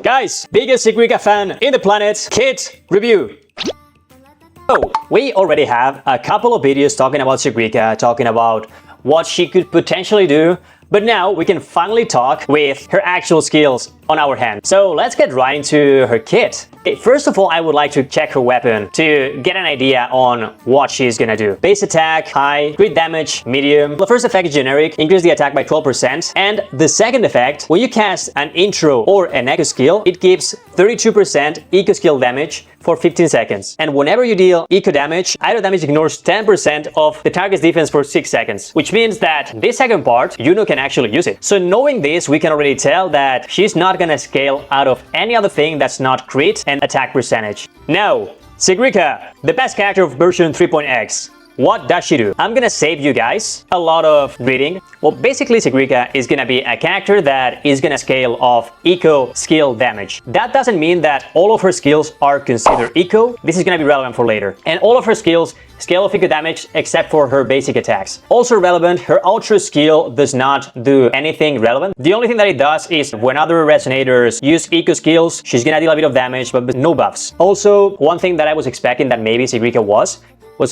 Guys, biggest Sigrika fan in the planet, kit review. So, we already have a couple of videos talking about Sigrika, talking about what she could potentially do, but now we can finally talk with her actual skills on our hand. So let's get right into her kit. Okay, first of all, I would like to check her weapon to get an idea on what she's gonna do. Base attack, high, crit damage, medium. The first effect is generic, increase the attack by 12%. And the second effect, when you cast an intro or an echo skill, it gives 32% echo skill damage for 15 seconds. And whenever you deal echo damage ignores 10% of the target's defense for 6 seconds, which means that this second part, Yuno can actually use it. So knowing this, we can already tell that she's not gonna scale out of any other thing that's not crit and attack percentage. Now, Sigrika, the best character of version 3.x. What does she do? I'm gonna save you guys a lot of reading. Well, basically Sigrika is gonna be a character that is gonna scale off eco skill damage. That doesn't mean that all of her skills are considered eco. This is gonna be relevant for later. And all of her skills scale off eco damage except for her basic attacks. Also relevant, her ultra skill does not do anything relevant. The only thing that it does is when other resonators use eco skills, she's gonna deal a bit of damage but no buffs. Also, one thing that I was expecting that maybe Sigrika was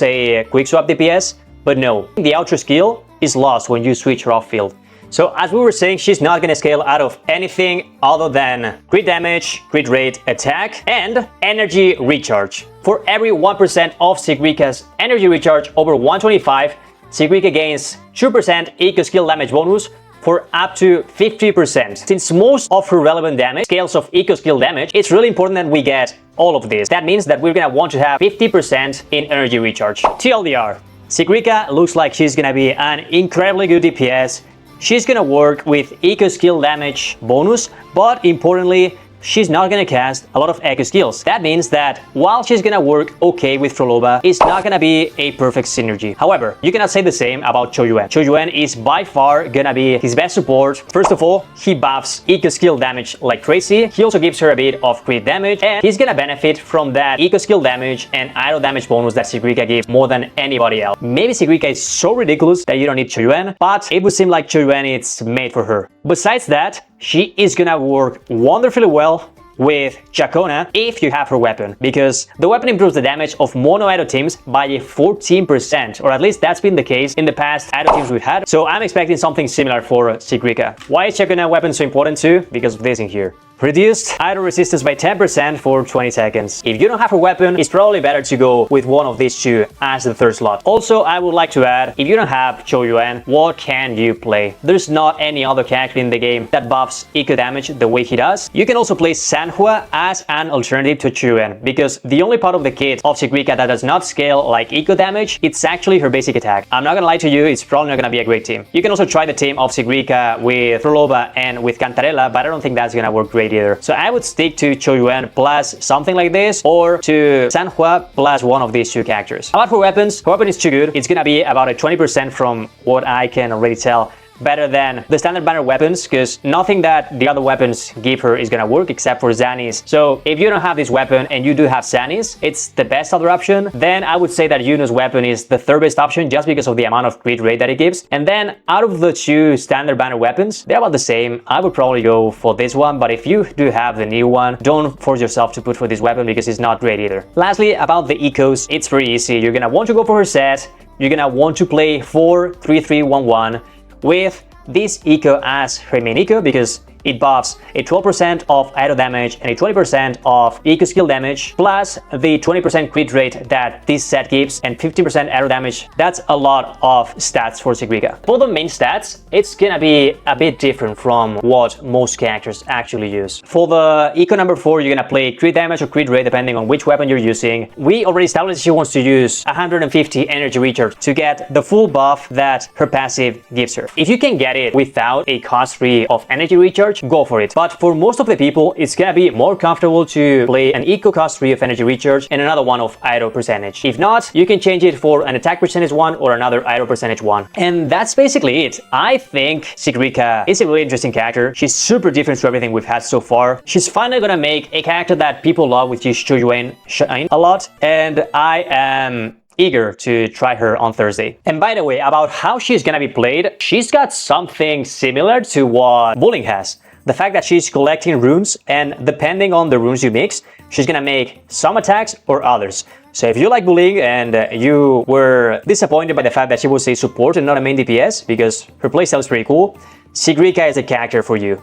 a quick swap DPS, but no. The ultra skill is lost when you switch her off field. So as we were saying, she's not gonna scale out of anything other than crit damage, crit rate, attack, and energy recharge. For every 1% of Sigrika's energy recharge over 125, Sigrika gains 2% eco skill damage bonus for up to 50%. Since most of her relevant damage scales of eco skill damage, it's really important that we get all of this. That means that we're gonna want to have 50% in energy recharge. TLDR, Sigrika looks like she's gonna be an incredibly good DPS. She's gonna work with eco skill damage bonus, but importantly, she's not gonna cast a lot of echo skills. That means that while she's gonna work okay with Frolova, it's not gonna be a perfect synergy. However, you cannot say the same about Choyuan. Choyuan is by far gonna be his best support. First of all, he buffs eco skill damage like crazy. He also gives her a bit of crit damage, and he's gonna benefit from that eco skill damage and idle damage bonus that Sigrika gives more than anybody else. Maybe Sigrika is so ridiculous that you don't need Choyuan, but it would seem like Choyuan is made for her. Besides that, she is gonna work wonderfully well with Chacona if you have her weapon, because the weapon improves the damage of mono idle teams by 14%, or at least that's been the case in the past idle teams we've had. So I'm expecting something similar for Sigrika. Why is Chacona weapon so important too? Because of this in here. Reduced idle resistance by 10% for 20 seconds. If you don't have a weapon, it's probably better to go with one of these two as the third slot. Also, I would like to add, if you don't have Choyuan, what can you play? There's not any other character in the game that buffs eco damage the way he does. You can also play Sanhua as an alternative to Choyuan, because the only part of the kit of Sigrika that does not scale like eco damage, it's actually her basic attack. I'm not gonna lie to you, it's probably not gonna be a great team. You can also try the team of Sigrika with Frolova and with Cantarella, but I don't think that's gonna work great either. So I would stick to Choyuan plus something like this, or to Sanhua plus one of these two characters. About her weapons, her weapon is too good. It's gonna be about a 20% from what I can already tell better than the standard banner weapons, because nothing that the other weapons give her is gonna work except for Zanny's. So if you don't have this weapon and you do have Zanny's, it's the best other option. Then I would say that Yuno's weapon is the third best option just because of the amount of crit rate that it gives. And then out of the two standard banner weapons, they're about the same. I would probably go for this one, but if you do have the new one, don't force yourself to put for this weapon because it's not great either. Lastly, about the ecos, it's very easy. You're gonna want to go for her set. You're gonna want to play 4-3-3-1-1 with this eco as her main eco, because it buffs a 12% of idle damage and a 20% of eco skill damage, plus the 20% crit rate that this set gives and 15% idle damage. That's a lot of stats for Sigrika. For the main stats, it's gonna be a bit different from what most characters actually use. For the eco number 4, you're gonna play crit damage or crit rate depending on which weapon you're using. We already established she wants to use 150 energy recharge to get the full buff that her passive gives her. If you can get it without a cost free of energy recharge, go for it. But for most of the people, it's gonna be more comfortable to play an eco cost free of energy recharge and another one of idle percentage. If not, you can change it for an attack percentage one or another idle percentage one. And that's basically it. I think Sigrika is a really interesting character. She's super different to everything we've had so far. She's finally gonna make a character that people love, which is Choyuan, shine a lot. And I am eager to try her on Thursday. And by the way, about how she's gonna be played, she's got something similar to what Wuthering has. the fact that she's collecting runes, and depending on the runes you mix, she's gonna make some attacks or others. So if you like bullying and you were disappointed by the fact that she was a support and not a main DPS, because her playstyle is pretty cool, Sigrika is a character for you.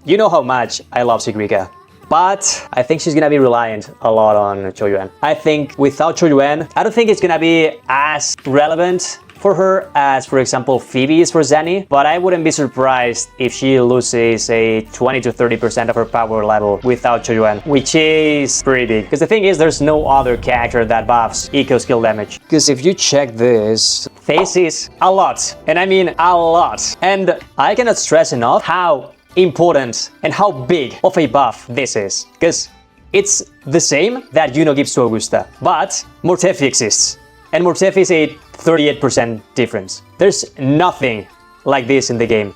You know how much I love Sigrika, but I think she's gonna be reliant a lot on Choyuan. I think without Choyuan, I don't think it's gonna be as relevant for her as, for example, Phoebe is for Zenny, but I wouldn't be surprised if she loses a 20 to 30% of her power level without Choyuan, which is pretty big. Because the thing is, there's no other character that buffs eco skill damage. Because if you check this, this is a lot, and I mean a lot. And I cannot stress enough how important and how big of a buff this is. Because it's the same that Yuno gives to Augusta, but Mortefi exists. And Mortefi is a 38% difference. There's nothing like this in the game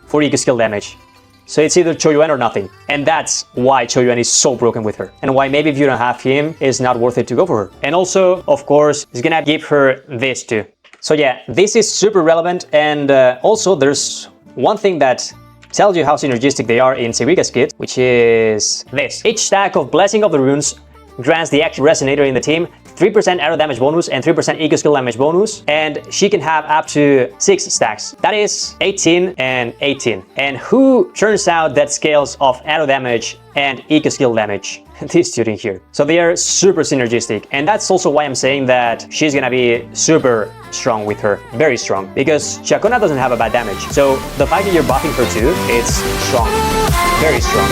for eco skill damage. So it's either Choyuan or nothing. And that's why Choyuan is so broken with her. And why maybe if you don't have him, it's not worth it to go for her. And also, of course, it's gonna give her this too. So yeah, this is super relevant. And also there's one thing that tells you how synergistic they are in Sigrika's kit, which is this. Each stack of Blessing of the Runes grants the active resonator in the team 3% arrow damage bonus and 3% eco skill damage bonus, and she can have up to 6 stacks. That is 18 and 18. And who turns out that scales of arrow damage and eco skill damage? This student here. So they are super synergistic, and that's also why I'm saying that she's gonna be super strong with her, very strong, because Chacona doesn't have a bad damage. So the fact that you're buffing her too, it's strong, very strong.